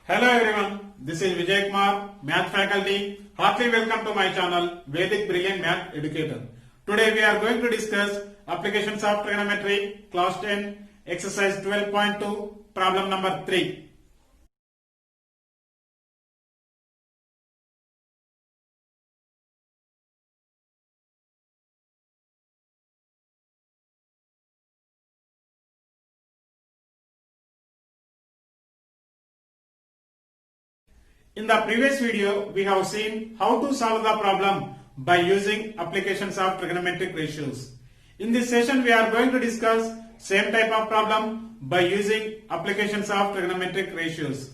Hello everyone, this is Vijay Kumar, Math faculty. Heartily welcome to my channel, Vedic Brilliant Math Educator. Today we are going to discuss applications of trigonometry, class 10, exercise 12.2, problem number 3. In the previous video, we have seen how to solve the problem by using applications of trigonometric ratios. In this session, we are going to discuss same type of problem by using applications of trigonometric ratios.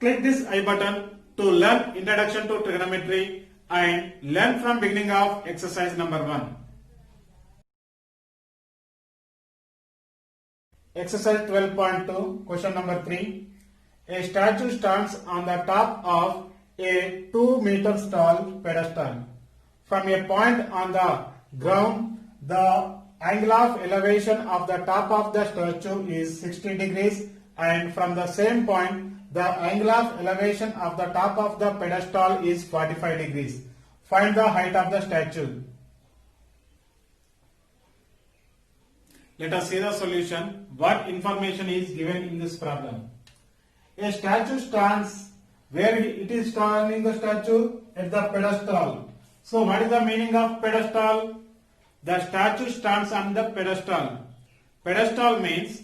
Click this I button to learn Introduction to Trigonometry and learn from beginning of exercise number 1. Exercise 12.2, question number 3. A statue stands on the top of a 2 meters tall pedestal. From a point on the ground, the angle of elevation of the top of the statue is 60 degrees, and from the same point, the angle of elevation of the top of the pedestal is 45 degrees. Find the height of the statue. Let us see the solution. What information is given in this problem? A statue stands where it is standing the statue at the pedestal. So what is the meaning of pedestal? The statue stands on the pedestal. Pedestal means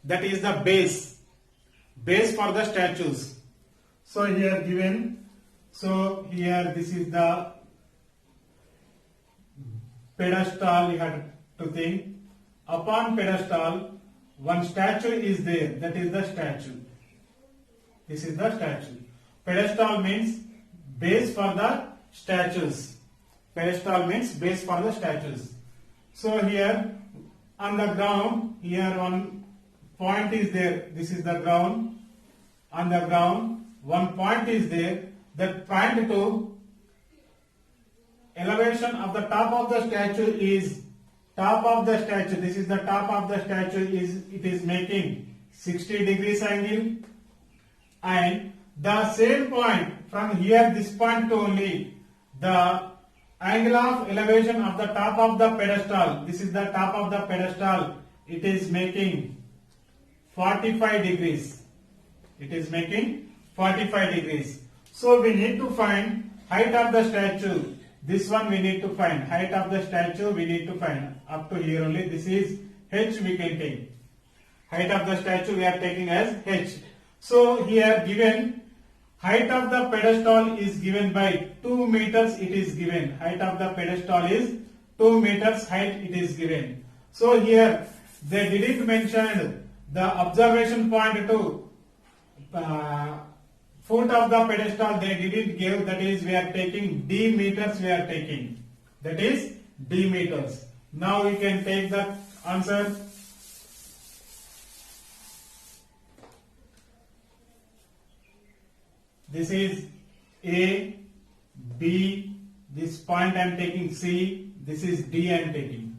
that is the base for the statues. So here given, so here this is the pedestal, you have to think. Upon pedestal, one statue is there, that is the statue. This is the statue. Pedestal means base for the statues. Pedestal means base for the statues. So here on the ground, here one point is there. This is the ground. On the ground, one point is there. That point to elevation of the top of the statue is top of the statue. This is the top of the statue. It is making 60 degrees angle. And the same point from here, this point to only, the angle of elevation of the top of the pedestal, this is the top of the pedestal, it is making 45 degrees. It is making 45 degrees. So we need to find height of the statue. This one we need to find. Height of the statue we need to find. Up to here only. This is h we can take. Height of the statue we are taking as h. So here given height of the pedestal is given by 2 meters, it is given. Height of the pedestal is 2 meters height, it is given. So here they didn't mention the observation point to foot of the pedestal, they didn't give, that is we are taking d meters, we are taking. That is d meters. Now we can take the answer. This is A, B, this point I am taking C, this is D I am taking.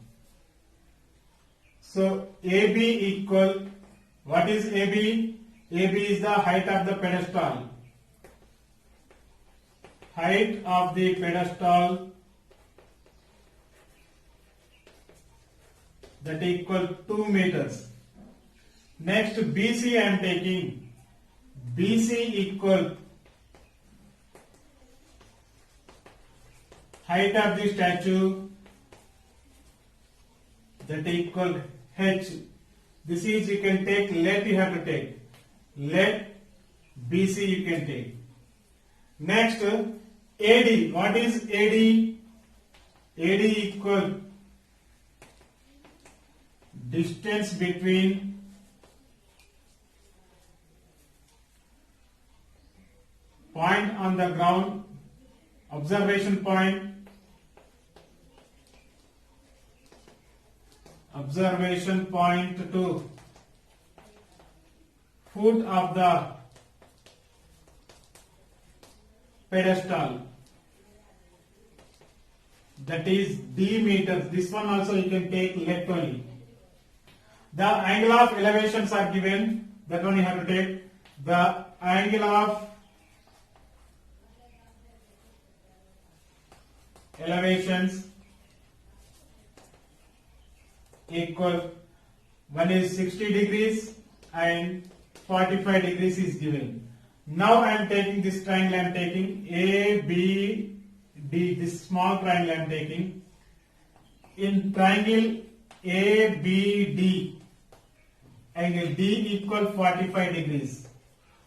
So AB equal, what is AB? AB is the height of the pedestal. Height of the pedestal, that equal 2 meters. Next BC I am taking. BC equal height of the statue, that equal h. This is you can take, let you have to take. Let BC you can take. Next AD. What is AD? AD equal distance between point on the ground, observation point, to foot of the pedestal, that is d meters. This one also you can take left only. The angle of elevations are given, that one you have to take. the angle of elevations equal, one is 60 degrees and 45 degrees is given. Now I am taking this triangle, I am taking A, B, D, this small triangle I am taking. In triangle A, B, D, angle D equal 45 degrees.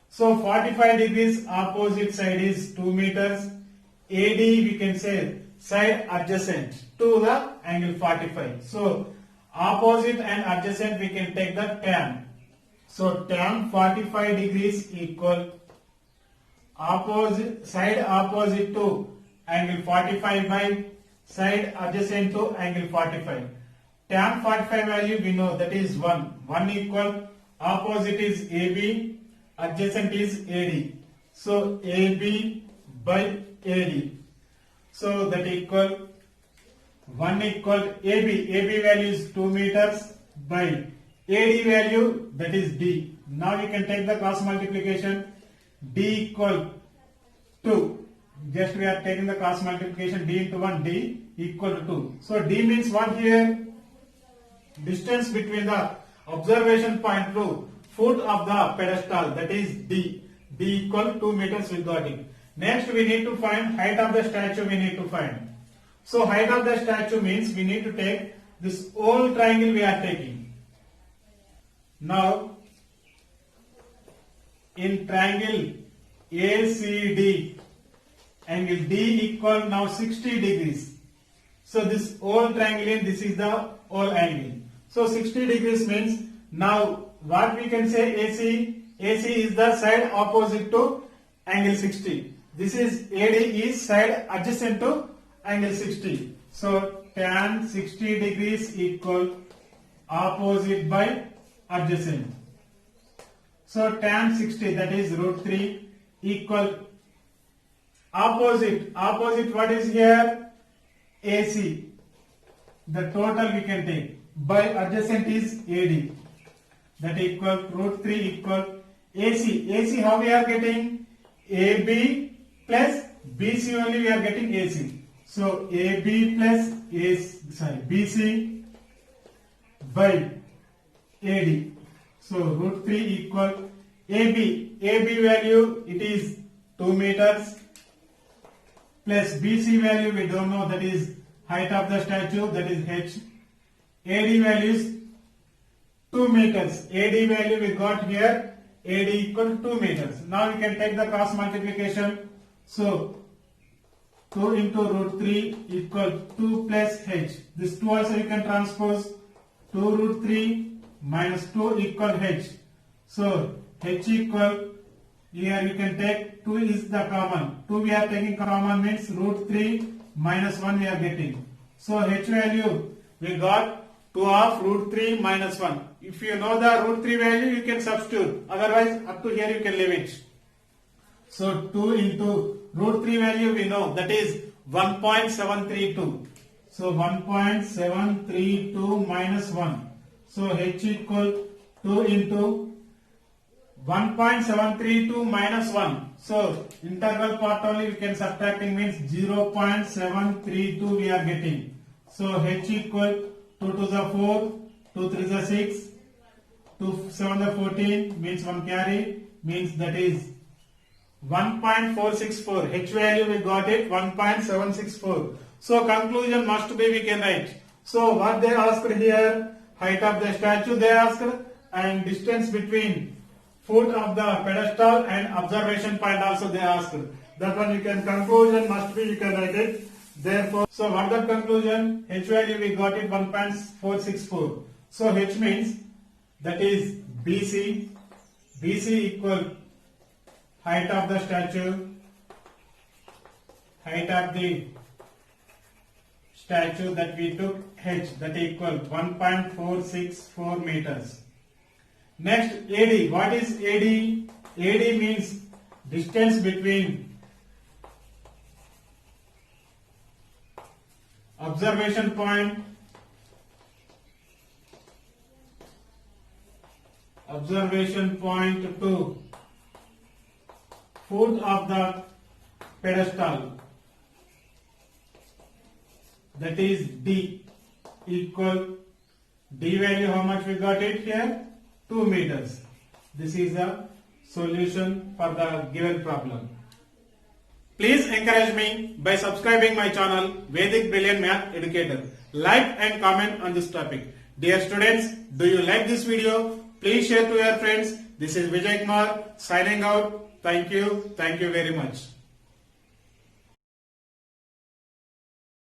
So 45 degrees opposite side is 2 meters. AD we can say side adjacent to the angle 45. So opposite and adjacent we can take the tan. So tan 45 degrees equal opposite side opposite to angle 45 by side adjacent to angle 45. Tan 45 value we know, that is 1. 1 equal, opposite is AB, adjacent is AD. So AB by AD. So that equal 1 equal AB. AB value is 2 meters by AD value, that is D. Now you can take the cross multiplication. D equal 2. Just we are taking the cross multiplication, D into 1, D equal to 2. So D means what here? Distance between the observation point to foot of the pedestal, that is D. D equal 2 meters we got it. Next we need to find height of the statue we need to find. So height of the statue means we need to take this whole triangle we are taking. Now in triangle ACD, angle D equal now 60 degrees. So this whole triangle in, this is the whole angle. So 60 degrees means, now what we can say AC? AC is the side opposite to angle 60. This is AD is side adjacent to angle 60. So tan 60 degrees equal opposite by adjacent. So tan 60, that is root 3 equal opposite. Opposite what is here? AC. The total we can take. By adjacent is AD. That equal root 3 equal AC. AC how we are getting? AB plus BC only we are getting AC. So AB plus BC by AD. So root 3 equal AB. AB value it is 2 meters plus BC value we don't know, that is height of the statue, that is H. AD value is 2 meters. AD value we got here, AD equal 2 meters. Now we can take the cross multiplication. So 2 into root 3 equal 2 plus H. This 2 also you can transpose. 2 root 3 minus 2 equal H. So H equal, here you can take 2 is the common. 2 we are taking common means root 3 minus 1 we are getting. So H value we got 2 of root 3 minus 1. If you know the root 3 value you can substitute. Otherwise up to here you can leave it. So 2 into root 3 value we know, that is 1.732. So 1.732 minus 1. So H equal 2 into 1.732 minus 1. So integral part only we can subtracting means 0.732 we are getting. So H equal 2 to the 4, 2 3 the 6, 2 7 the 14 means 1 carry, means that is 1.464. H value we got it 1.764. So conclusion must be we can write. So what they asked here, height of the statue they asked, and distance between foot of the pedestal and observation point also they asked. That one you can, conclusion must be you can write it. Therefore, so what the conclusion? H value we got it 1.464. So H means that is BC. BC equal height of the statue. Height of the statue that we took H, that equal 1.464 meters. Next AD. What is AD? AD means distance between observation point to foot of the pedestal, that is D, equal D value, how much we got it here? 2 meters. This is the solution for the given problem. Please encourage me by subscribing my channel Vedic Brilliant Math Educator. Like and comment on this topic. Dear students, do you like this video? Please share to your friends. This is Vijay Kumar signing out. Thank you. Thank you very much.